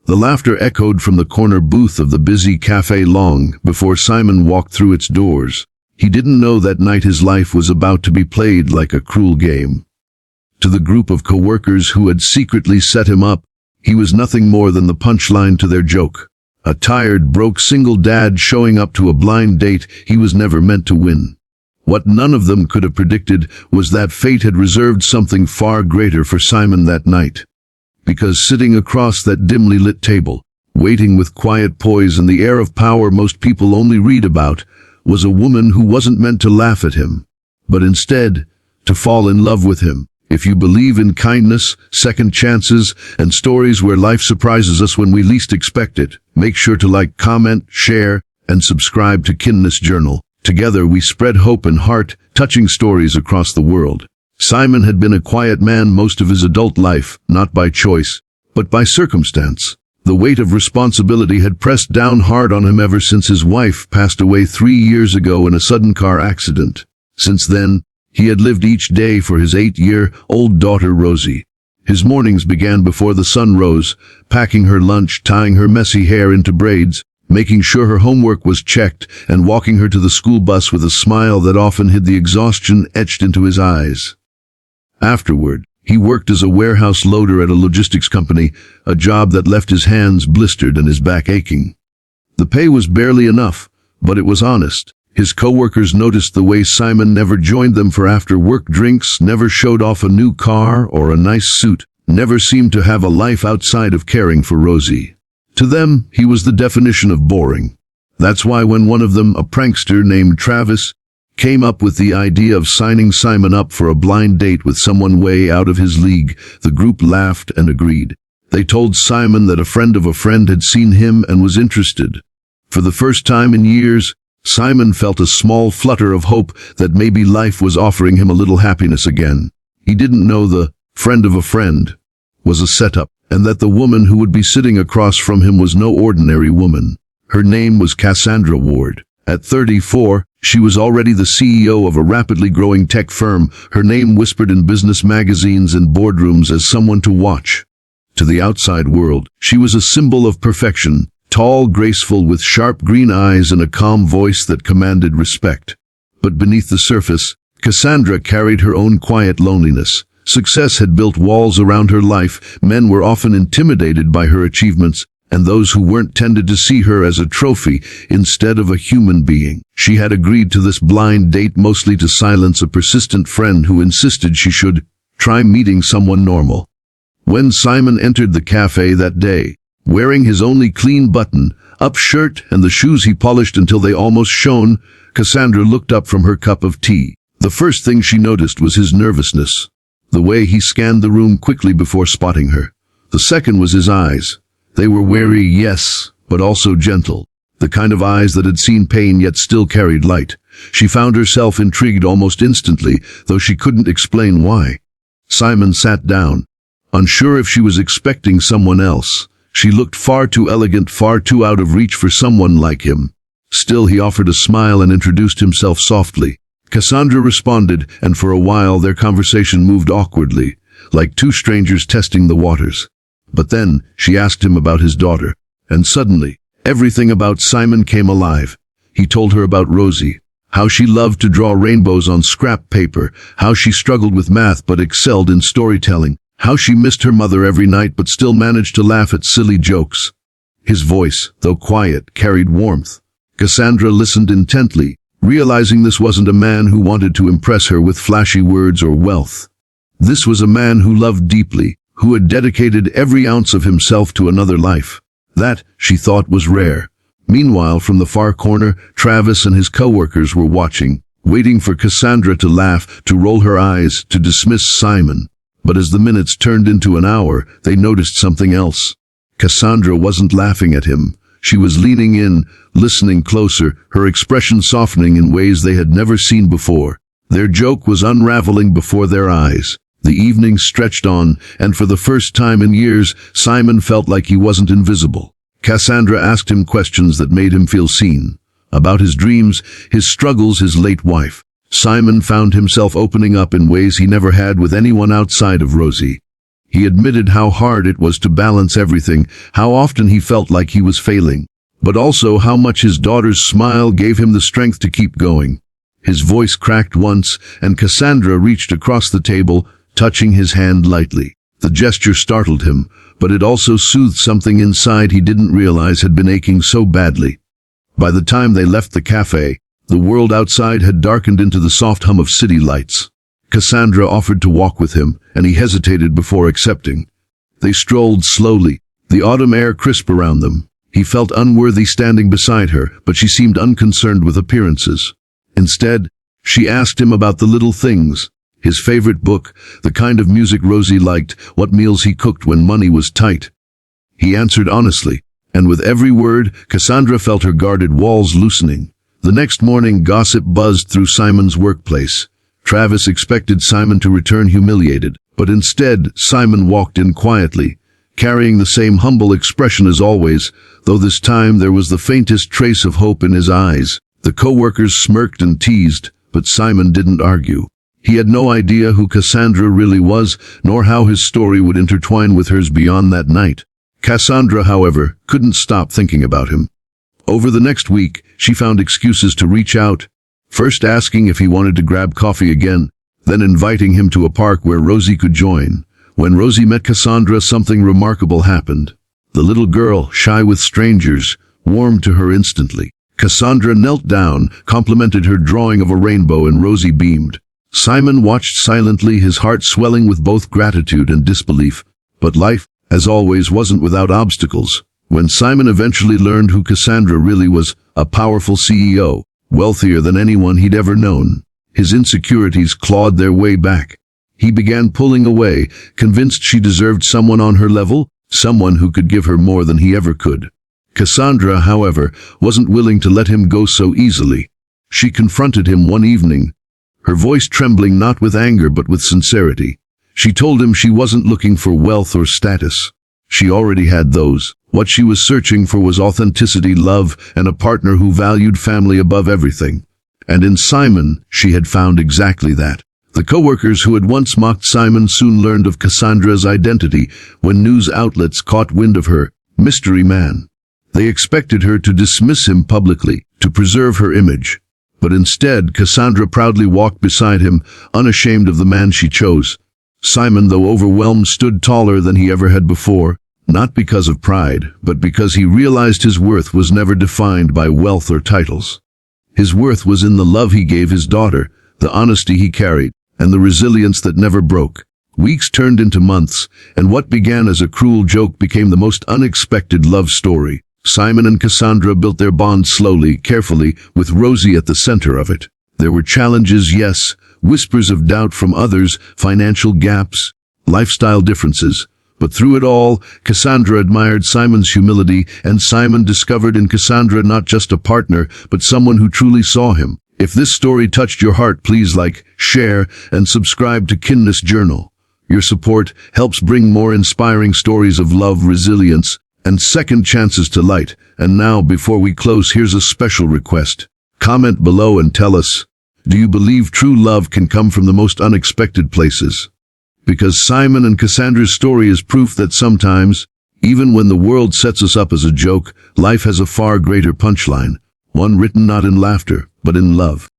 The laughter echoed from the corner booth of the busy cafe long before Simon walked through its doors. He didn't know that night his life was about to be played like a cruel game. To the group of coworkers who had secretly set him up, he was nothing more than the punchline to their joke. A tired, broke single dad showing up to a blind date he was never meant to win. What none of them could have predicted was that fate had reserved something far greater for Simon that night. Because sitting across that dimly lit table, waiting with quiet poise and the air of power most people only read about, was a woman who wasn't meant to laugh at him, but instead to fall in love with him. If you believe in kindness, second chances, and stories where life surprises us when we least expect it, make sure to like, comment, share, and subscribe to Kindness Journal. Together we spread hope and heart-touching stories across the world. Simon had been a quiet man most of his adult life, not by choice, but by circumstance. The weight of responsibility had pressed down hard on him ever since his wife passed away 3 years ago in a sudden car accident. Since then, he had lived each day for his 8-year-old daughter Rosie. His mornings began before the sun rose, packing her lunch, tying her messy hair into braids, making sure her homework was checked, and walking her to the school bus with a smile that often hid the exhaustion etched into his eyes. Afterward, he worked as a warehouse loader at a logistics company, a job that left his hands blistered and his back aching. The pay was barely enough, but it was honest. His coworkers noticed the way Simon never joined them for after-work drinks, never showed off a new car or a nice suit, never seemed to have a life outside of caring for Rosie. To them, he was the definition of boring. That's why when one of them, a prankster named Travis, came up with the idea of signing Simon up for a blind date with someone way out of his league, the group laughed and agreed. They told Simon that a friend of a friend had seen him and was interested. For the first time in years, Simon felt a small flutter of hope that maybe life was offering him a little happiness again. He didn't know the friend of a friend was a setup, and that the woman who would be sitting across from him was no ordinary woman. Her name was Cassandra Ward. At 34, she was already the CEO of a rapidly growing tech firm, her name whispered in business magazines and boardrooms as someone to watch. To the outside world, she was a symbol of perfection, tall, graceful, with sharp green eyes and a calm voice that commanded respect. But beneath the surface, Cassandra carried her own quiet loneliness. Success had built walls around her life, men were often intimidated by her achievements, and those who weren't tended to see her as a trophy instead of a human being. She had agreed to this blind date mostly to silence a persistent friend who insisted she should try meeting someone normal. When Simon entered the cafe that day, wearing his only clean button-up shirt and the shoes he polished until they almost shone, Cassandra looked up from her cup of tea. The first thing she noticed was his nervousness, the way he scanned the room quickly before spotting her. The second was his eyes. They were wary, yes, but also gentle, the kind of eyes that had seen pain yet still carried light. She found herself intrigued almost instantly, though she couldn't explain why. Simon sat down, unsure if she was expecting someone else. She looked far too elegant, far too out of reach for someone like him. Still, he offered a smile and introduced himself softly. Cassandra responded, and for a while their conversation moved awkwardly, like two strangers testing the waters. But then, she asked him about his daughter, and suddenly, everything about Simon came alive. He told her about Rosie, how she loved to draw rainbows on scrap paper, how she struggled with math but excelled in storytelling, how she missed her mother every night but still managed to laugh at silly jokes. His voice, though quiet, carried warmth. Cassandra listened intently, realizing this wasn't a man who wanted to impress her with flashy words or wealth. This was a man who loved deeply, who had dedicated every ounce of himself to another life. That, she thought, was rare. Meanwhile, from the far corner, Travis and his coworkers were watching, waiting for Cassandra to laugh, to roll her eyes, to dismiss Simon. But as the minutes turned into an hour, they noticed something else. Cassandra wasn't laughing at him. She was leaning in, listening closer, her expression softening in ways they had never seen before. Their joke was unraveling before their eyes. The evening stretched on, and for the first time in years, Simon felt like he wasn't invisible. Cassandra asked him questions that made him feel seen. About his dreams, his struggles, his late wife. Simon found himself opening up in ways he never had with anyone outside of Rosie. He admitted how hard it was to balance everything, how often he felt like he was failing, but also how much his daughter's smile gave him the strength to keep going. His voice cracked once, and Cassandra reached across the table, touching his hand lightly. The gesture startled him, but it also soothed something inside he didn't realize had been aching so badly. By the time they left the cafe, the world outside had darkened into the soft hum of city lights. Cassandra offered to walk with him, and he hesitated before accepting. They strolled slowly, the autumn air crisp around them. He felt unworthy standing beside her, but she seemed unconcerned with appearances. Instead, she asked him about the little things: his favorite book, the kind of music Rosie liked, what meals he cooked when money was tight. He answered honestly, and with every word, Cassandra felt her guarded walls loosening. The next morning, gossip buzzed through Simon's workplace. Travis expected Simon to return humiliated, but instead, Simon walked in quietly, carrying the same humble expression as always, though this time there was the faintest trace of hope in his eyes. The co-workers smirked and teased, but Simon didn't argue. He had no idea who Cassandra really was, nor how his story would intertwine with hers beyond that night. Cassandra, however, couldn't stop thinking about him. Over the next week, she found excuses to reach out, first asking if he wanted to grab coffee again, then inviting him to a park where Rosie could join. When Rosie met Cassandra, something remarkable happened. The little girl, shy with strangers, warmed to her instantly. Cassandra knelt down, complimented her drawing of a rainbow, and Rosie beamed. Simon watched silently, his heart swelling with both gratitude and disbelief. But life, as always, wasn't without obstacles. When Simon eventually learned who Cassandra really was, a powerful CEO, wealthier than anyone he'd ever known, his insecurities clawed their way back. He began pulling away, convinced she deserved someone on her level, someone who could give her more than he ever could. Cassandra, however, wasn't willing to let him go so easily. She confronted him one evening, her voice trembling not with anger but with sincerity. She told him she wasn't looking for wealth or status. She already had those. What she was searching for was authenticity, love, and a partner who valued family above everything. And in Simon, she had found exactly that. The co-workers who had once mocked Simon soon learned of Cassandra's identity when news outlets caught wind of her mystery man. They expected her to dismiss him publicly, to preserve her image. But instead, Cassandra proudly walked beside him, unashamed of the man she chose. Simon, though overwhelmed, stood taller than he ever had before, not because of pride, but because he realized his worth was never defined by wealth or titles. His worth was in the love he gave his daughter, the honesty he carried, and the resilience that never broke. Weeks turned into months, and what began as a cruel joke became the most unexpected love story. Simon and Cassandra built their bond slowly, carefully, with Rosie at the center of it. There were challenges, yes, whispers of doubt from others, financial gaps, lifestyle differences. But through it all, Cassandra admired Simon's humility, and Simon discovered in Cassandra not just a partner, but someone who truly saw him. If this story touched your heart, please like, share, and subscribe to Kindness Journal. Your support helps bring more inspiring stories of love, resilience, and second chances to light. And now, before we close, here's a special request. Comment below and tell us, do you believe true love can come from the most unexpected places? Because Simon and Cassandra's story is proof that sometimes, even when the world sets us up as a joke, life has a far greater punchline, one written not in laughter, but in love.